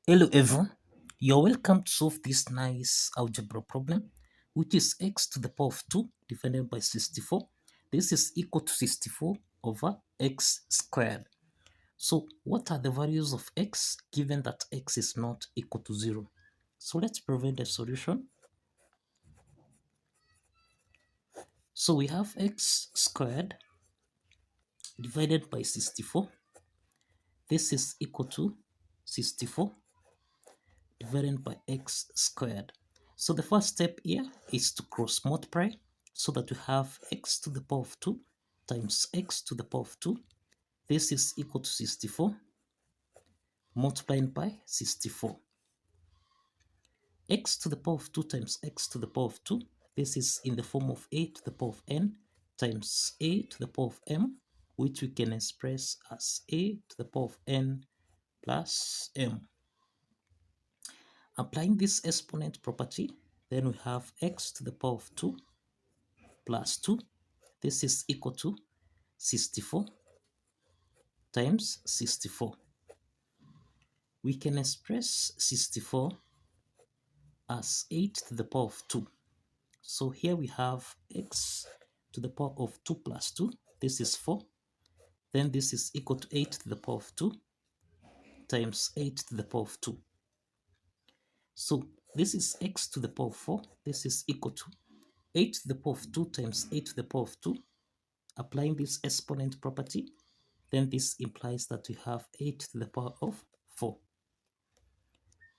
Hello everyone, you're welcome to solve this nice algebra problem, which is x to the power of 2 divided by 64. This is equal to 64 over x squared. So what are the values of x given that x is not equal to 0? So let's provide a solution. So we have x squared divided by 64. This is equal to 64 divided by x squared. So the first step here is to cross multiply so that we have x to the power of 2 times x to the power of 2. This is equal to 64 multiplied by 64. X to the power of 2 times x to the power of 2. This is in the form of a to the power of n times a to the power of m, which we can express as a to the power of n plus m. Applying this exponent property, then we have x to the power of 2 plus 2. This is equal to 64 times 64. We can express 64 as 8 to the power of 2. So here we have x to the power of 2 plus 2. This is 4. Then this is equal to 8 to the power of 2 times 8 to the power of 2. So this is x to the power of 4. This is equal to 8 to the power of 2 times 8 to the power of 2. Applying this exponent property, then this implies that we have 8 to the power of 4.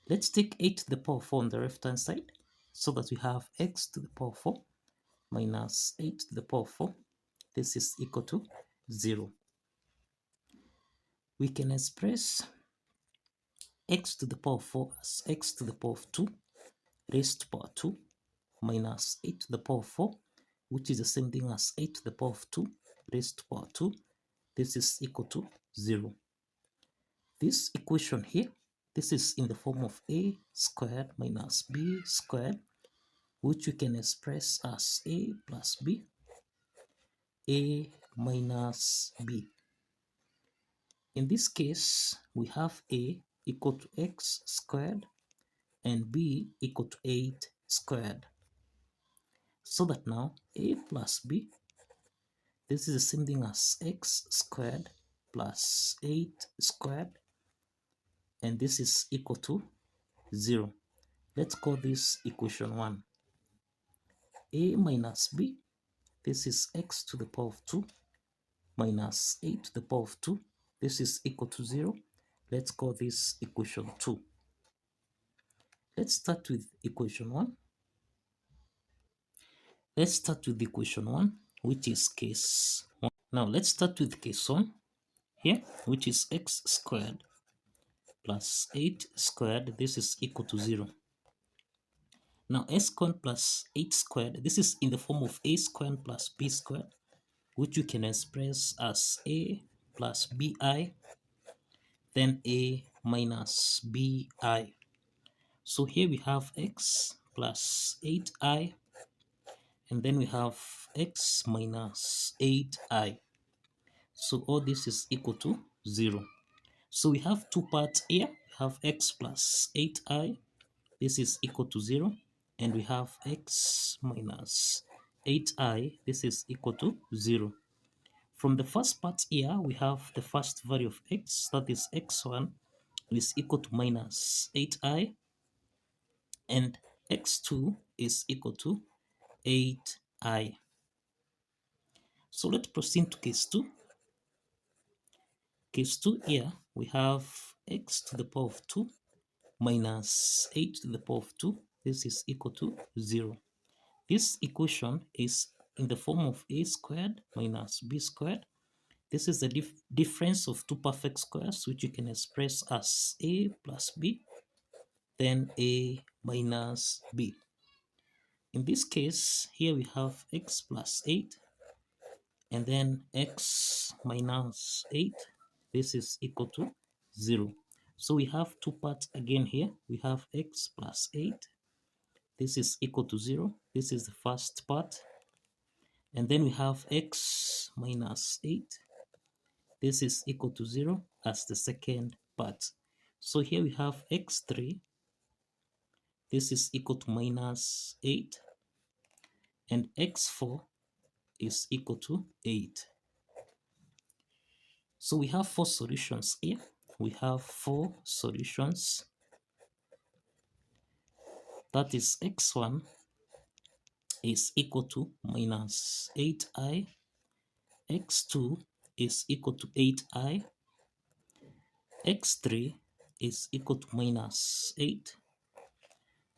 Let's take 8 to the power of 4 on the left hand side so that we have x to the power of 4 minus 8 to the power of 4. This is equal to 0. We can express x to the power of 4 as x to the power of 2 raised to power 2 minus 8 to the power of 4, which is the same thing as 8 to the power of 2 raised to power 2. This is equal to 0. This equation here, this is in the form of a squared minus b squared, which we can express as a plus b, a minus b. In this case, we have a equal to x squared and b equal to 8 squared. So that now a plus b, this is the same thing as x squared plus 8 squared, and this is equal to 0. Let's call this equation 1. A minus b, this is x to the power of 2 minus 8 to the power of 2. This is equal to 0. Let's call this equation 2. Let's start with equation 1. Let's start with equation 1, which is case 1. Now let's start with case 1 here, which is x squared plus 8 squared. This is equal to 0. Now s squared plus 8 squared, this is in the form of a squared plus b squared, which you can express as a plus bi, then a minus bi. So here we have x plus 8i, and then we have x minus 8i. So all this is equal to 0. So we have two parts here. We have x plus 8i. This is equal to 0. And we have x minus 8i. This is equal to 0. From the first part here, we have the first value of x, that is x1, is equal to minus 8i. And x2 is equal to 8i. So let's proceed to case 2. Case 2 here, we have x to the power of 2 minus 8 to the power of 2. This is equal to 0. This equation is in the form of a squared minus b squared. This is the difference of two perfect squares, which you can express as a plus b, then a minus b. In this case, here we have x plus 8, and then x minus 8. This is equal to 0. So we have two parts again here. We have x plus 8. This is equal to 0. This is the first part. And then we have x minus 8. This is equal to 0 as the second part. So here we have x3. This is equal to minus 8. And x4 is equal to 8. So we have 4 solutions here. We have 4 solutions. That is x1 is equal to minus 8i. x2 is equal to 8i. x3 is equal to minus 8.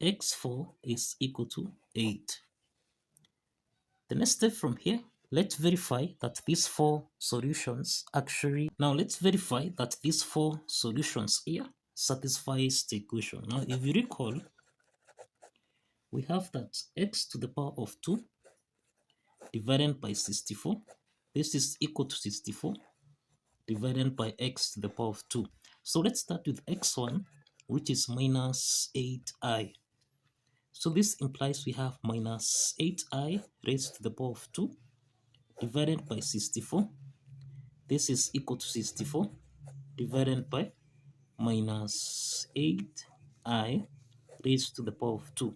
x4 is equal to 8. The next step from here, let's verify that these 4 solutions actually... Now let's verify that these 4 solutions here satisfies the equation. Now if you recall, we have that x to the power of 2 divided by 64. This is equal to 64 divided by x to the power of 2. So let's start with x1, which is minus 8i. So this implies we have minus 8i raised to the power of 2 divided by 64. This is equal to 64 divided by minus 8i raised to the power of 2.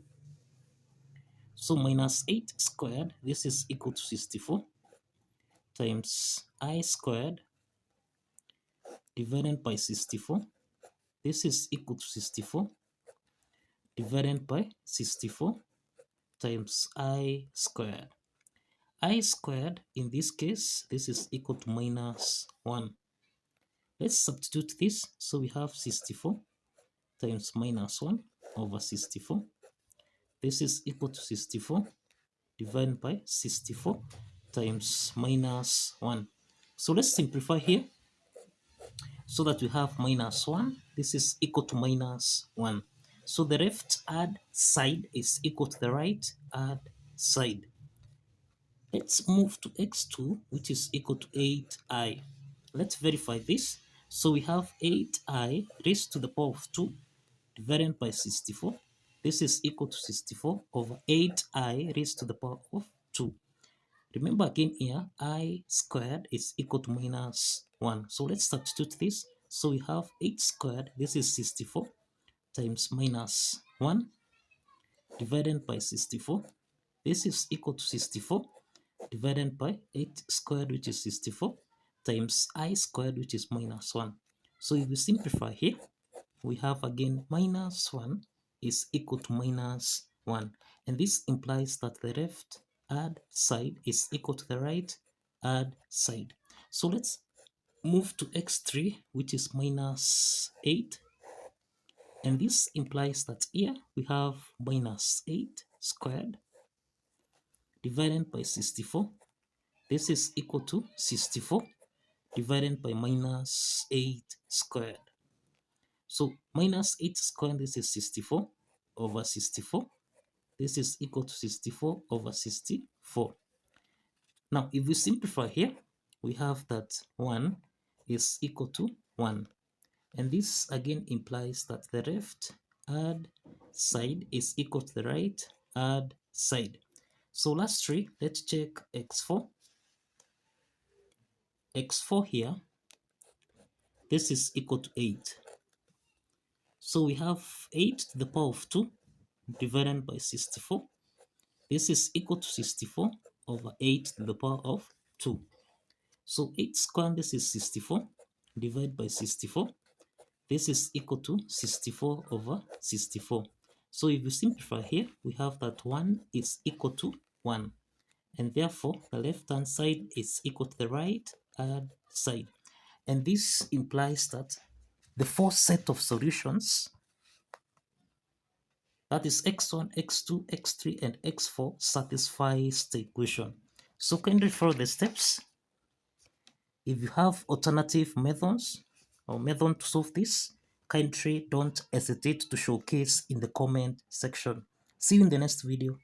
So minus 8 squared, this is equal to 64 times I squared divided by 64. This is equal to 64 divided by 64 times I squared. I squared, in this case, this is equal to minus 1. Let's substitute this. So we have 64 times minus 1 over 64. This is equal to 64 divided by 64 times minus 1. So let's simplify here so that we have minus 1. This is equal to minus 1. So the left hand side is equal to the right hand side. Let's move to x2, which is equal to 8i. Let's verify this. So we have 8i raised to the power of 2 divided by 64. This is equal to 64 over 8i raised to the power of 2. Remember again here, I squared is equal to minus 1. So let's substitute this. So we have 8 squared, this is 64, times minus 1 divided by 64. This is equal to 64 divided by 8 squared, which is 64, times I squared, which is minus 1. So if we simplify here, we have again minus 1 is equal to minus 1. And this implies that the left hand side is equal to the right hand side. So let's move to x3, which is minus 8. And this implies that here we have minus 8 squared divided by 64. This is equal to 64 divided by minus 8 squared. So minus 8 squared, this is 64 over 64. This is equal to 64 over 64. Now, if we simplify here, we have that 1 is equal to 1. And this again implies that the left hand side is equal to the right hand side. So lastly, let's check x4. x4 here, this is equal to 8. So we have 8 to the power of 2 divided by 64. This is equal to 64 over 8 to the power of 2. So 8 squared, this is 64, divided by 64. This is equal to 64 over 64. So if we simplify here, we have that 1 is equal to 1. And therefore, the left-hand side is equal to the right-hand side. And this implies that the 4 set of solutions, that is x1, x2, x3, and x4, satisfies the equation. So kindly follow the steps. If you have alternative methods or method to solve this, kindly don't hesitate to showcase in the comment section. See you in the next video.